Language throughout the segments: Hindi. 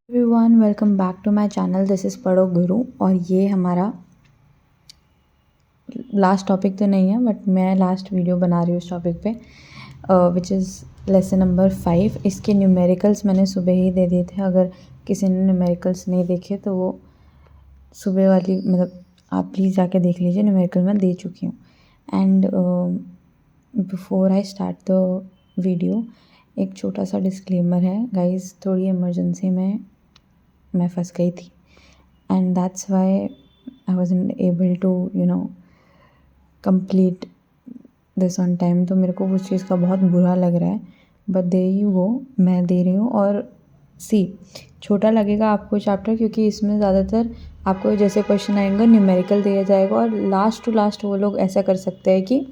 Everyone, welcome back to my channel. This is Padho Guru. और ये हमारा लास्ट टॉपिक तो नहीं है, बट मैं लास्ट वीडियो बना रही हूँ इस टॉपिक पे, विच इज़ लेसन नंबर 5। इसके न्यूमेरिकल्स मैंने सुबह ही दे दिए थे। अगर किसी ने न्यूमेरिकल्स नहीं देखे तो वो सुबह वाली मतलब आप प्लीज़ जाके देख लीजिए, न्यूमेरिकल मैं दे चुकी हूँ। And before I start the video, एक छोटा सा डिस्क्लेमर है गाइस। थोड़ी इमरजेंसी में मैं फंस गई थी, and that's why I wasn't able to complete this on time. तो मेरे को उस चीज़ का बहुत बुरा लग रहा है, बट दे ही वो मैं दे रही हूँ। और छोटा लगेगा आपको चैप्टर, क्योंकि इसमें ज़्यादातर आपको जैसे क्वेश्चन आएंगे न्यूमेरिकल दिया जाएगा, और लास्ट टू लास्ट वो लोग ऐसा कर सकते हैं कि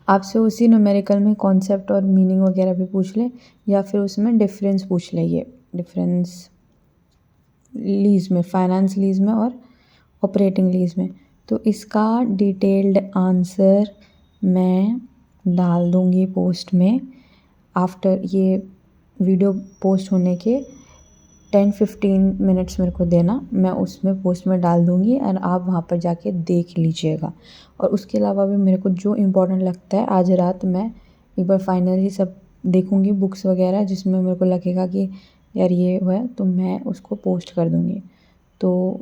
आपसे उसी न्यूमेरिकल में कॉन्सेप्ट और मीनिंग वगैरह भी पूछ ले, या फिर उसमें डिफरेंस पूछ ले। ये डिफरेंस लीज में, फाइनेंस लीज में और ऑपरेटिंग लीज में। तो इसका डिटेल्ड आंसर मैं डाल दूँगी पोस्ट में। आफ्टर ये वीडियो पोस्ट होने के 10-15 मिनट्स मेरे को देना, मैं उसमें पोस्ट में डाल दूँगी, एंड आप वहाँ पर जाके देख लीजिएगा। और उसके अलावा भी मेरे को जो इम्पोर्टेंट लगता है, आज रात मैं एक बार फाइनली सब देखूँगी बुक्स वगैरह, जिसमें मेरे को लगेगा कि यार ये है, तो मैं उसको पोस्ट कर दूँगी। तो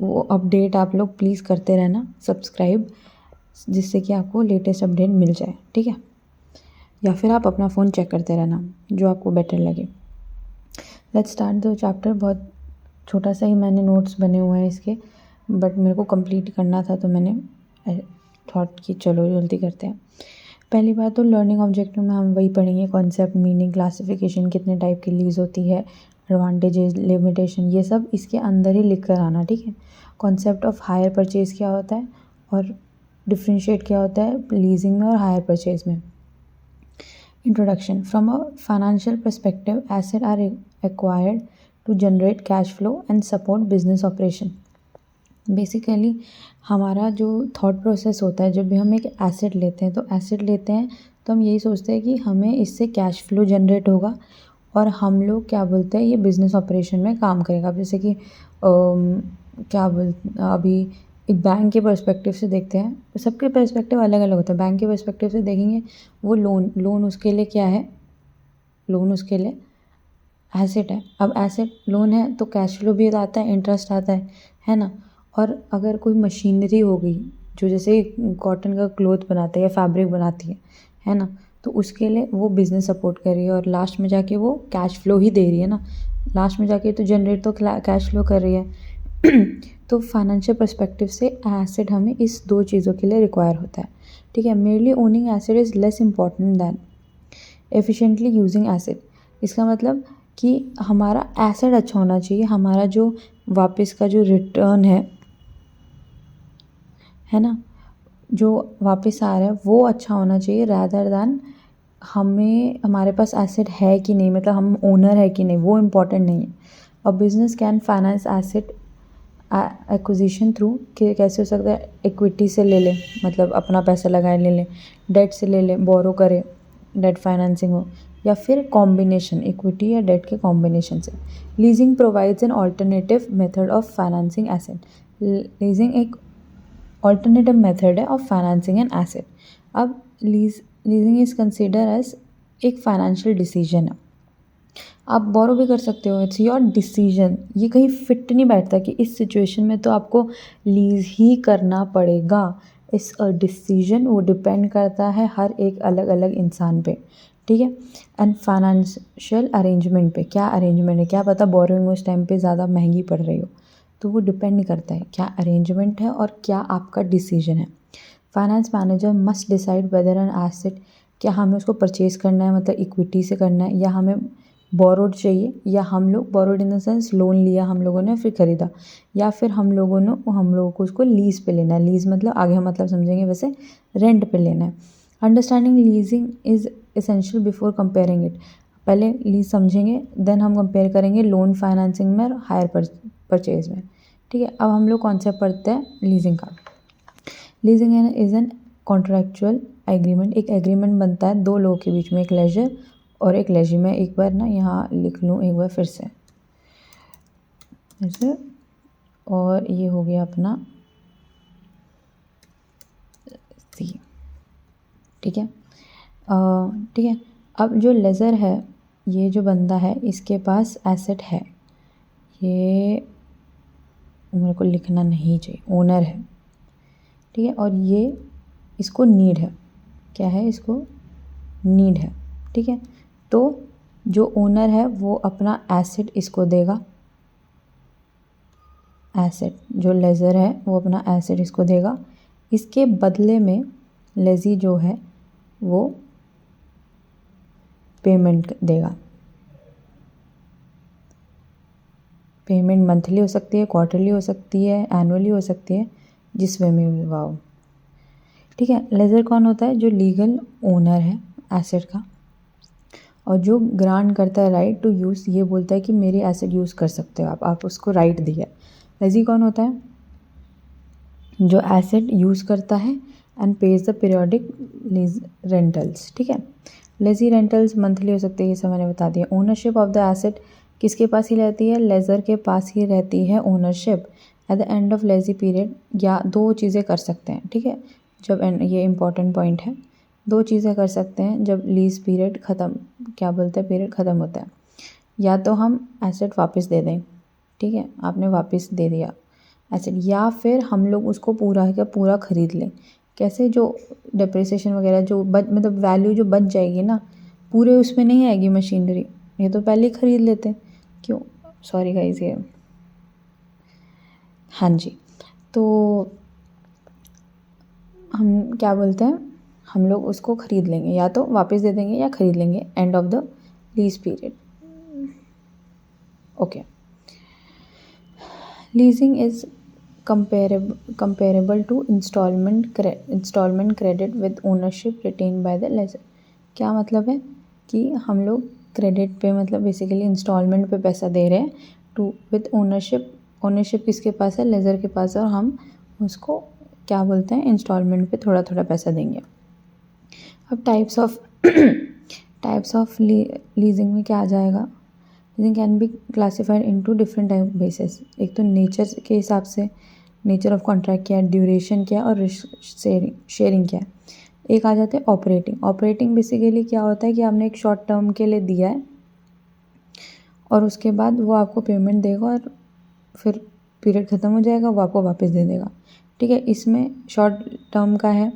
वो अपडेट आप लोग प्लीज़ करते रहना, सब्सक्राइब, जिससे कि आपको लेटेस्ट अपडेट मिल जाए, ठीक है। या फिर आप अपना फ़ोन चेक करते रहना, जो आपको बेटर लगे। Let's start the chapter. बहुत छोटा सा ही मैंने नोट्स बने हुए हैं इसके, बट मेरे को कंप्लीट करना था, तो मैंने थॉट कि चलो जल्दी करते हैं। पहली बात तो लर्निंग ऑब्जेक्टिव में हम वही पढ़ेंगे, कॉन्सेप्ट, मीनिंग, क्लासिफिकेशन, कितने टाइप की लीज होती है, एडवांटेजेस, लिमिटेशन, ये सब इसके अंदर ही लिख कर आना, ठीक है। कॉन्सेप्ट ऑफ हायर परचेज़ क्या होता है, और डिफ्रेंशिएट क्या होता है लीजिंग में और हायर परचेज़ में। Introduction. From a financial perspective, assets are acquired to generate cash flow and support business operation. Basically हमारा जो थॉट प्रोसेस होता है, जब भी हम एक एसेट लेते हैं, तो हम यही सोचते हैं कि हमें इससे कैश फ्लो जनरेट होगा, और हम लोग क्या बोलते हैं, ये बिज़नेस ऑपरेशन में काम करेगा। जैसे कि अभी एक बैंक के पर्सपेक्टिव से देखते हैं, सबके पर्सपेक्टिव अलग अलग होता है। बैंक के पर्सपेक्टिव से देखेंगे, वो लोन उसके लिए क्या है, लोन उसके लिए एसेट है। अब एसेट लोन है तो कैश फ्लो भी आता है, इंटरेस्ट आता है ना। और अगर कोई मशीनरी हो गई, जो जैसे कॉटन का क्लोथ बनाते हैं या फैब्रिक बनाती है ना, तो उसके लिए वो बिज़नेस सपोर्ट कर रही है, और लास्ट में जाके वो कैश फ्लो ही दे रही है ना। लास्ट में जाके तो जनरेट तो कैश फ्लो कर रही है। तो फाइनेंशियल पर्सपेक्टिव से एसेट हमें इस दो चीज़ों के लिए रिक्वायर होता है, ठीक है। Merely owning asset is less important than efficiently using asset. इसका मतलब कि हमारा एसेट अच्छा होना चाहिए, हमारा जो वापस का जो रिटर्न है ना, जो वापस आ रहा है वो अच्छा होना चाहिए, रादर दैन हमें हमारे पास एसेट है कि नहीं, मतलब हम ओनर है कि नहीं, वो इम्पोर्टेंट नहीं है। और business can finance asset acquisition through, कैसे हो सकता है, इक्विटी से ले लें, मतलब अपना पैसा लगाए ले लें, डेट से ले लें, बोरो करें, डेट फाइनेंसिंग हो, या फिर कॉम्बिनेशन इक्विटी या डेट के कॉम्बिनेशन से। Leasing provides an alternative method of financing asset. Leasing एक ऑल्टरनेटिव मेथड है ऑफ फाइनेंसिंग एन एसेट। अब लीजिंग इज कंसिडर एज एक फाइनेंशियल डिसीजन है। आप बोरो भी कर सकते हो, इट्स योर डिसीजन। ये कहीं फिट नहीं बैठता कि इस सिचुएशन में तो आपको लीज ही करना पड़ेगा। इट्स अ डिसीजन, वो डिपेंड करता है हर एक अलग अलग इंसान पे, ठीक है। एंड फाइनेंशियल अरेंजमेंट पे, क्या अरेंजमेंट है, क्या पता बोरोइंग उस टाइम पे ज़्यादा महंगी पड़ रही हो, तो वो डिपेंड करता है क्या अरेंजमेंट है और क्या आपका डिसीजन है। Finance manager must decide whether an asset, क्या हमें उसको परचेज़ करना है, मतलब इक्विटी से करना है, या हमें बोरोड चाहिए, या हम लोग borrowed in the sense loan लिया हम लोगों ने फिर ख़रीदा, या फिर हम लोगों को उसको लीज़ पे लेना है। लीज़ मतलब आगे हम मतलब समझेंगे, वैसे रेंट पे लेना है। Understanding leasing is essential before comparing it. पहले लीज समझेंगे, देन हम कंपेयर करेंगे लोन फाइनेंसिंग में और हायर परचेज में, ठीक है। अब हम लोग कॉन्सेप्ट पढ़ते हैं लीजिंग का। Leasing is an contractual agreement, एक एग्रीमेंट बनता है दो लोगों के बीच में, एक लेजर और एक लेजी, मैं एक बार ना यहाँ लिख लूँ एक बार फिर से ऐसे, और ये हो गया अपना सी। ठीक है, ठीक है। अब जो लेज़र है, ये जो बंदा है इसके पास एसेट है, ये मेरे को लिखना नहीं चाहिए, ओनर है। ठीक है, और ये इसको नीड है, क्या है, इसको नीड है। ठीक है, तो जो ओनर है वो अपना एसेट इसको देगा, एसेट, जो लेज़र है वो अपना एसेट इसको देगा। इसके बदले में लेज़ी जो है वो पेमेंट देगा। पेमेंट मंथली हो सकती है, क्वार्टरली हो सकती है, एनुअली हो सकती है, जिस वे में वाओ। ठीक है, लेज़र कौन होता है, जो लीगल ओनर है एसेट का, और जो ग्रांट करता है राइट टू यूज़, ये बोलता है कि मेरे एसेट यूज़ कर सकते हो आप उसको राइट दिया। लेज़ी कौन होता है, जो एसेट यूज़ करता है and page the periodic lease rentals. ठीक है, लेज़ी रेंटल्स मंथली हो सकती है, ये सब मैंने बता दिया। ओनरशिप ऑफ द एसेट किसके पास ही रहती है, लेज़र के पास ही रहती है ownership at the end of lazy period. या दो चीज़ें कर सकते हैं, ठीक है, जब एंड, ये इंपॉर्टेंट पॉइंट है, दो चीज़ें कर सकते हैं जब लीज पीरियड ख़त्म, क्या बोलते हैं, पीरियड ख़त्म होता है। या तो हम एसेट वापस दे दें, ठीक है, आपने वापस दे दिया एसेट, या फिर हम लोग उसको पूरा का पूरा ख़रीद लें। कैसे, जो डिप्रिसिएशन वगैरह जो मतलब वैल्यू जो बच जाएगी ना, पूरे उसमें नहीं आएगी मशीनरी, ये तो पहले ही ख़रीद लेते। क्यों, सॉरी गाइस, ये हाँ जी, तो हम क्या बोलते हैं, हम लोग उसको ख़रीद लेंगे, या तो वापस दे देंगे या ख़रीद लेंगे end of the lease period. Okay, leasing is comparable to installment credit with ownership retained by the lessor। क्या मतलब है कि हम लोग क्रेडिट पे, मतलब बेसिकली इंस्टॉलमेंट पे पैसा दे रहे हैं टू विद ओनरशिप। ओनरशिप किसके पास है, लेज़र के पास है, और हम उसको क्या बोलते हैं, इंस्टॉलमेंट पे थोड़ा थोड़ा पैसा देंगे। अब टाइप्स ऑफ लीजिंग में क्या आ जाएगा, leasing can be classified into different type basis. एक तो नेचर के हिसाब से, नेचर ऑफ कॉन्ट्रैक्ट क्या है, ड्यूरेशन क्या है, और रिस्क शेयरिंग क्या है। एक आ जाते हैं ऑपरेटिंग। ऑपरेटिंग बेसिकली क्या होता है कि आपने एक शॉर्ट टर्म के लिए दिया है और उसके बाद वो आपको पेमेंट देगा और फिर पीरियड ख़त्म हो जाएगा, वो आपको वापस दे देगा। ठीक है, इसमें शॉर्ट टर्म का है,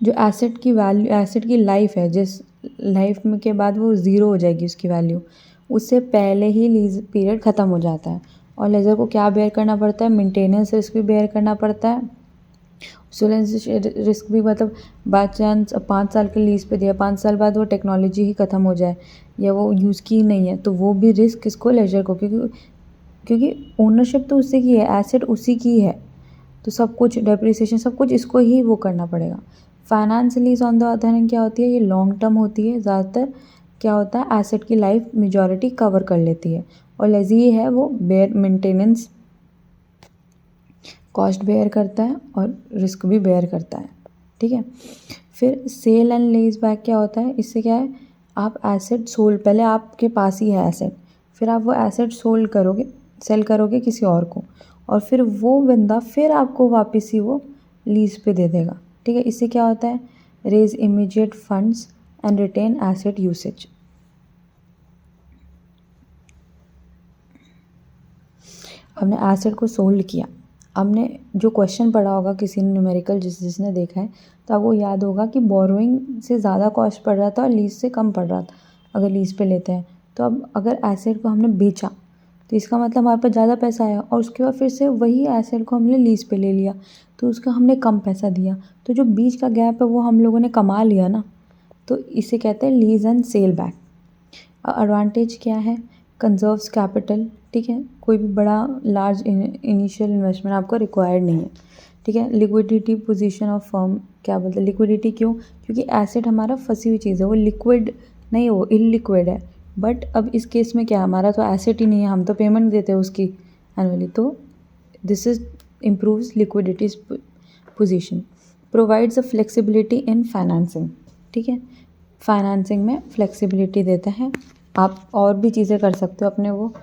जो एसेट की वैल्यू, एसेट की लाइफ है, जिस लाइफ में के बाद वो ज़ीरो हो जाएगी उसकी वैल्यू, उससे पहले ही लीज पीरियड ख़त्म हो जाता है। और लेज़र को क्या बेयर करना पड़ता है, मेंटेनेंस रिस्क भी बेयर करना पड़ता है, इंश्योरेंस रिस्क भी, मतलब बाई चांस 5 साल के लीज पे दिया, 5 साल बाद वो टेक्नोलॉजी ही ख़त्म हो जाए या वो यूज़ की नहीं है, तो वो भी रिस्क किसको, लेज़र को, क्योंकि ओनरशिप तो उसी की है, एसेट उसी की है, तो सब कुछ डेप्रिसिएशन सब कुछ इसको ही वो करना पड़ेगा। Finance lease on the other hand क्या होती है, ये लॉन्ग टर्म होती है, ज़्यादातर क्या होता है, एसेट की लाइफ मेजॉरिटी कवर कर लेती है। और लेज़ी है वो बेयर मेंटेनेंस कॉस्ट बेयर करता है और रिस्क भी बेयर करता है। ठीक है, फिर सेल एंड लीज बैक क्या होता है, इससे क्या है, आप एसेट सोल्ड, पहले आपके पास ही है एसेट, फिर आप वो एसेट सोल्ड करोगे, सेल करोगे किसी और को, और फिर वो बंदा फिर आपको वापस ही वो लीज पे दे देगा। ठीक है, इससे क्या होता है, raise immediate funds and retain asset usage. हमने एसेट को सोल्ड किया, हमने जो क्वेश्चन पढ़ा होगा किसी ने न्यूमेरिकल, जिसने देखा है तो आपको याद होगा कि बोरोइंग से ज़्यादा कॉस्ट पड़ रहा था और लीज से कम पड़ रहा था अगर लीज पे लेते हैं। तो अब अगर एसेट को हमने बेचा तो इसका मतलब हमारे पास ज़्यादा पैसा आया, और उसके बाद फिर से वही एसेट को हमने लीज पे ले लिया तो उसका हमने कम पैसा दिया, तो जो बीच का गैप है वो हम लोगों ने कमा लिया ना, तो इसे कहते हैं lease and sale back. Advantage क्या है, कंजर्व्स कैपिटल। ठीक है, कोई भी बड़ा लार्ज इनिशियल इन्वेस्टमेंट आपको रिक्वायर्ड नहीं है। ठीक है, लिक्विडिटी पोजीशन ऑफ फर्म, क्या बोलते हैं लिक्विडिटी, क्यों, क्योंकि एसेट हमारा फंसी हुई चीज़ है, वो लिक्विड नहीं, वो इलिक्विड है। बट अब इस केस में क्या, हमारा तो एसेट ही नहीं है, हम तो पेमेंट देते हैं उसकी एनुअली, तो this is improves liquidity position, provides a flexibility in financing. ठीक है, फाइनेंसिंग में फ्लेक्सिबिलिटी देता है, आप और भी चीज़ें कर सकते हो अपने वो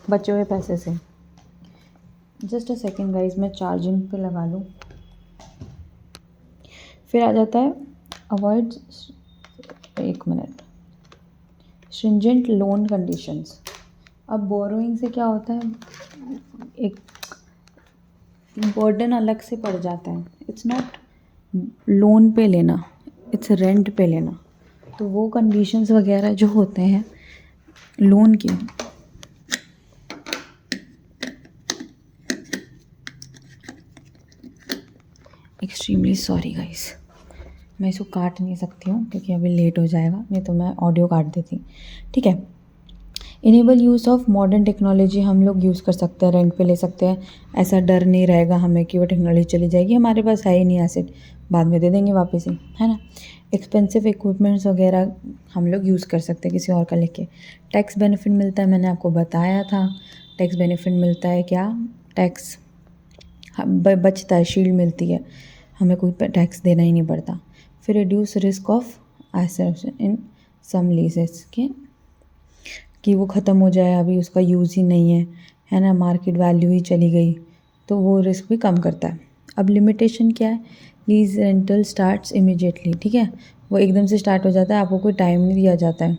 बचे हुए पैसे से। जस्ट अ सेकेंड गाइज, मैं चार्जिंग पे लगा लूँ। फिर आ जाता है अवॉइड, एक मिनट, स्ट्रिंजेंट लोन कंडीशंस। अब बोरोइंग से क्या होता है, एक बर्डन अलग से पड़ जाता है। इट्स नॉट लोन पे लेना, इट्स रेंट पे लेना। तो वो कंडीशंस वगैरह जो होते हैं लोन की, एक्सट्रीमली सॉरी गाइस, मैं इसको काट नहीं सकती हूँ क्योंकि अभी लेट हो जाएगा, नहीं तो मैं ऑडियो काट देती। ठीक है, enable use of modern technology हम लोग यूज़ कर सकते हैं, रेंट पे ले सकते हैं। ऐसा डर नहीं रहेगा हमें कि वो टेक्नोलॉजी चली जाएगी, हमारे पास है ही नहीं एसेट, बाद में दे देंगे वापस ही, है ना। एक्सपेंसिव इक्विपमेंट्स वगैरह हम लोग यूज़ कर सकते हैं किसी और का लेके। टैक्स बेनिफिट मिलता है, मैंने आपको बताया था। टैक्स बेनिफिट मिलता है, क्या टैक्स बचता है, शील्ड मिलती है, हमें कोई टैक्स देना ही नहीं पड़ता। फिर reduce risk of assets in some leases के, कि वो ख़त्म हो जाए, अभी उसका यूज़ ही नहीं है ना, मार्केट वैल्यू ही चली गई, तो वो रिस्क भी कम करता है। अब लिमिटेशन क्या है, लीज रेंटल स्टार्ट्स इमीडिएटली, ठीक है, वो एकदम से स्टार्ट हो जाता है, आपको कोई टाइम नहीं दिया जाता है,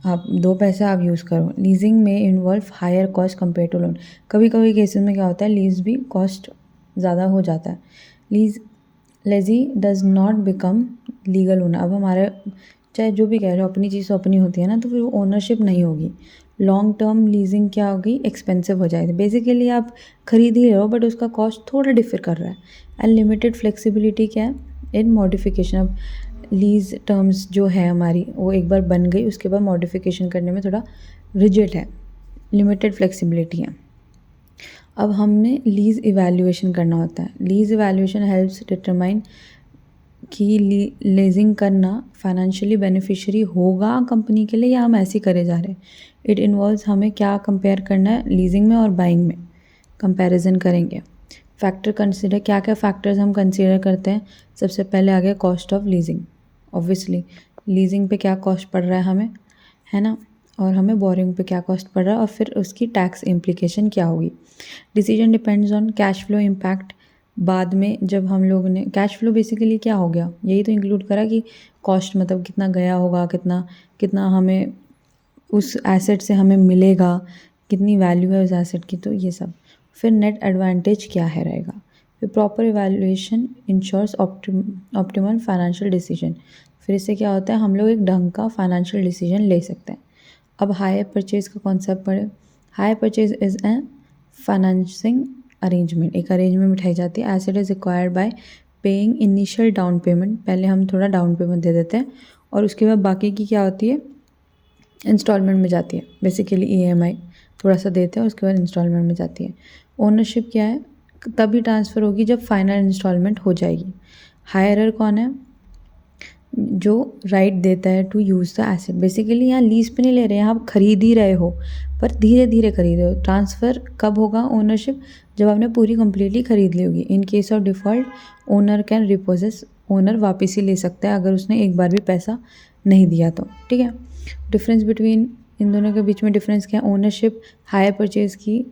आप 2 पैसे आप यूज़ करो। लीजिंग में involve higher cost compare to loan, कभी कभी केसेस में क्या होता है, लीज भी कॉस्ट ज़्यादा हो जाता है। Lease lazy does not become legal owner, अब हमारे चाहे जो भी कह रहे हो, अपनी चीज़ तो अपनी होती है ना, तो फिर वो ओनरशिप नहीं होगी। लॉन्ग टर्म लीजिंग क्या होगी, एक्सपेंसिव हो जाएगी। बेसिकली आप खरीद ही रहे हो बट उसका कॉस्ट थोड़ा डिफर कर रहा है। अनलिमिटेड फ्लेक्सिबिलिटी क्या है, इन मॉडिफिकेशन। अब लीज टर्म्स जो है हमारी, वो एक बार बन गई, उसके बाद मॉडिफिकेशन करने में थोड़ा रिजिड है, लिमिटेड फ्लेक्सिबिलिटी है। अब हमने लीज़ इवैल्यूएशन करना होता है। लीज़ इवैल्यूएशन हेल्प्स डिटरमाइन कि लीजिंग करना फाइनेंशियली बेनिफिशियरी होगा कंपनी के लिए या हम ऐसे ही करे जा रहे हैं। इट इन्वॉल्व्स हमें क्या कंपेयर करना है, लीजिंग में और बाइंग में कंपैरिजन करेंगे। फैक्टर कंसिडर, क्या क्या फैक्टर्स हम कंसिडर करते हैं, सबसे पहले आ गया cost of leasing. Obviously leasing पे क्या कॉस्ट पड़ रहा है हमें, है ना, और हमें बोरिंग पे क्या कॉस्ट पड़ रहा है, और फिर उसकी टैक्स इम्प्लीकेशन क्या होगी। Decision depends on cash flow impact. बाद में जब हम लोग ने कैश फ्लो बेसिकली क्या हो गया, यही तो इंक्लूड करा कि कॉस्ट मतलब कितना गया होगा, कितना कितना हमें उस एसेट से हमें मिलेगा, कितनी वैल्यू है उस एसेट की, तो ये सब। फिर नेट एडवांटेज क्या है रहेगा। फिर proper evaluation ensures optimal financial decision. फिर इससे क्या होता है, हम लोग एक ढंग का फाइनेंशियल डिसीजन ले सकते हैं। अब हायर परचेज का कॉन्सेप्ट पढ़े। Hire purchase is a financing arrangement, एक अरेंजमेंट बिठाई जाती है। Asset is required by paying initial down payment, पहले हम थोड़ा डाउन पेमेंट दे देते हैं और उसके बाद बाकी की क्या होती है, इंस्टॉलमेंट में जाती है। बेसिकली EMI थोड़ा सा देते हैं, उसके बाद इंस्टॉलमेंट में जाती है। ओनरशिप क्या है, तभी ट्रांसफ़र होगी जब फाइनल इंस्टॉलमेंट हो जाएगी। हायरर कौन है, जो राइट देता है to use the asset. Basically यहाँ लीज पे नहीं ले रहे हैं, आप खरीद ही रहे हो पर धीरे धीरे खरीद रहे हो। ट्रांसफ़र कब होगा ओनरशिप, जब आपने पूरी कंप्लीटली खरीद ली होगी। In case of default owner can repossess, owner वापस ही ले सकता है अगर उसने एक बार भी पैसा नहीं दिया तो, ठीक है। डिफरेंस बिटवीन इन दोनों के बीच में डिफरेंस क्या है, ओनरशिप हायर परचेज़ की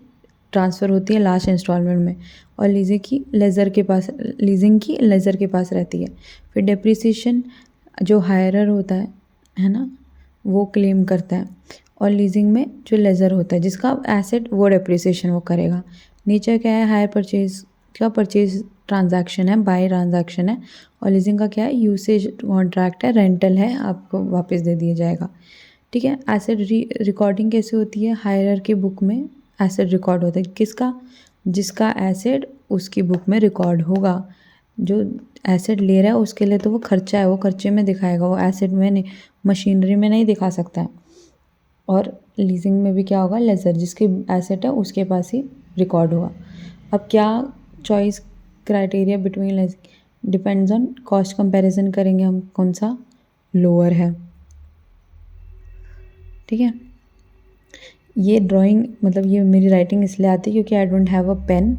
ट्रांसफ़र होती है लास्ट इंस्टॉलमेंट में, और लीजिंग की लेज़र के पास रहती है। फिर डेप्रिसिएशन जो हायरर होता है ना, वो क्लेम करता है, और लीजिंग में जो लेज़र होता है जिसका एसेट, वो डेप्रिसिएशन वो करेगा। नेचर क्या है, हायर परचेज का परचेज ट्रांजैक्शन है, बाय ट्रांजैक्शन है, और लीजिंग का क्या है, यूसेज कॉन्ट्रैक्ट है, रेंटल है, आपको वापस दे दिया जाएगा, ठीक है। एसेट रिकॉर्डिंग कैसे होती है, हायरर की बुक में एसेट रिकॉर्ड होता है, किसका, जिसका एसेट उसकी बुक में रिकॉर्ड होगा। जो एसेट ले रहा है उसके लिए तो वो खर्चा है, वो खर्चे में दिखाएगा, वो एसेट में नहीं, मशीनरी में नहीं दिखा सकता है। और लीजिंग में भी क्या होगा, लेज़र, जिसके एसेट है उसके पास ही रिकॉर्ड होगा। अब क्या choice criteria between leasing, depends on cost comparison करेंगे हम, कौन सा लोअर है, ठीक है। ये ड्राइंग मतलब ये मेरी राइटिंग इसलिए आती है क्योंकि I don't have a pen.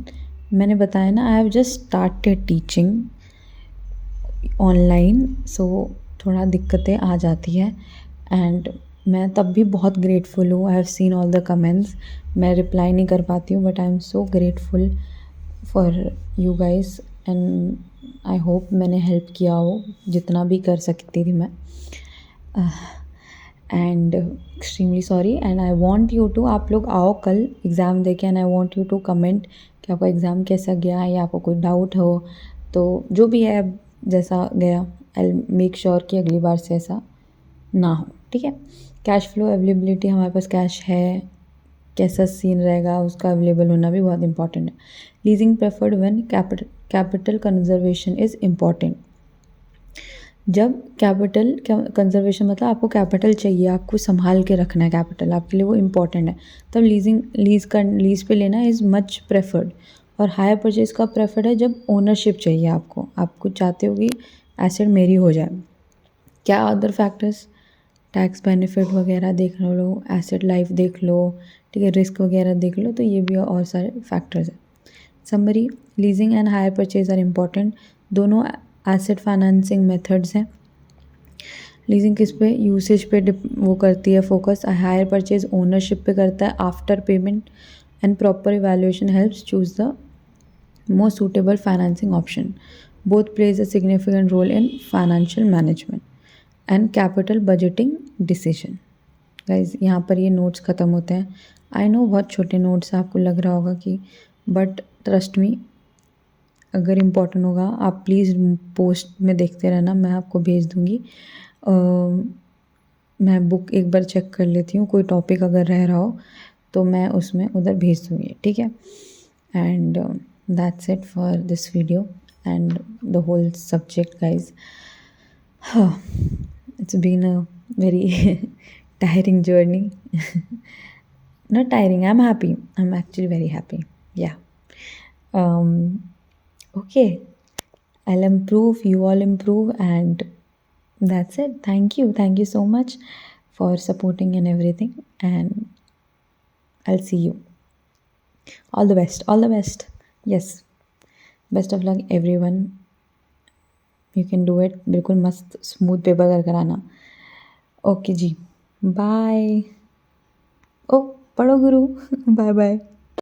मैंने बताया ना, I have just started teaching online, so थोड़ा दिक्कतें आ जाती है। एंड मैं तब भी बहुत ग्रेटफुल हूँ। I have seen all the comments. मैं रिप्लाई नहीं कर पाती हूँ, but I am so grateful for you guys and I hope मैंने हेल्प किया हो जितना भी कर सकती थी मैं। And extremely sorry and I want you to, आप लोग आओ कल एग्ज़ाम दे के, and I want you to comment कि आपका एग्ज़ाम कैसा गया या आपको कोई डाउट हो तो जो भी है जैसा गया, आई मेक श्योर कि अगली बार से ऐसा ना हो, ठीक है। कैश फ्लो अवेलेबिलिटी, हमारे पास कैश है, कैसा सीन रहेगा उसका अवेलेबल होना भी बहुत इंपॉर्टेंट है। Leasing preferred when capital conservation is important. जब कैपिटल कंजर्वेशन मतलब आपको कैपिटल चाहिए, आपको संभाल के रखना है कैपिटल, आपके लिए वो इम्पॉर्टेंट है, तब लीज़ पे लेना इज़ मच प्रेफर्ड। और हायर परचेज का प्रेफर्ड है जब ओनरशिप चाहिए आपको चाहते हो कि एसेट मेरी हो जाए। क्या अदर फैक्टर्स, टैक्स बेनिफिट वगैरह देख लो, एसेट लाइफ देख लो, ठीक है, रिस्क वगैरह देख लो, तो ये भी और सारे फैक्टर्स हैं। Summary, leasing and hire purchase are important. दोनों एसेट फाइनेंसिंग मेथड्स हैं। लीजिंग किस पे, यूसेज पे वो करती है फोकस। हायर परचेज ओनरशिप पे करता है after payment, and proper evaluation helps choose the most suitable financing option. Both plays a significant role in financial management and capital budgeting decision. Guys यहाँ पर ये नोट्स ख़त्म होते हैं। आई नो बहुत छोटे नोट्स आपको लग रहा होगा कि, बट ट्रस्ट मी, अगर इम्पोर्टेंट होगा आप प्लीज़ पोस्ट में देखते रहना, मैं आपको भेज दूँगी। मैं बुक एक बार चेक कर लेती हूँ, कोई टॉपिक अगर रह रहा हो तो मैं उसमें उधर भेज दूँगी, ठीक है। And that's it for this video and the whole subject guys. It's been a very tiring journey. Not tiring, I'm happy. I'm actually very happy. Yeah. Okay. I'll improve, you all improve, and that's it. Thank you. Thank you so much for supporting and everything. And I'll see you. All the best. All the best. Yes. Best of luck, everyone. You can do it. बिल्कुल मस्त स्मूथ पेपर कर कराना। ओके जी, बाय। ओ पढ़ो गुरु। Bye bye.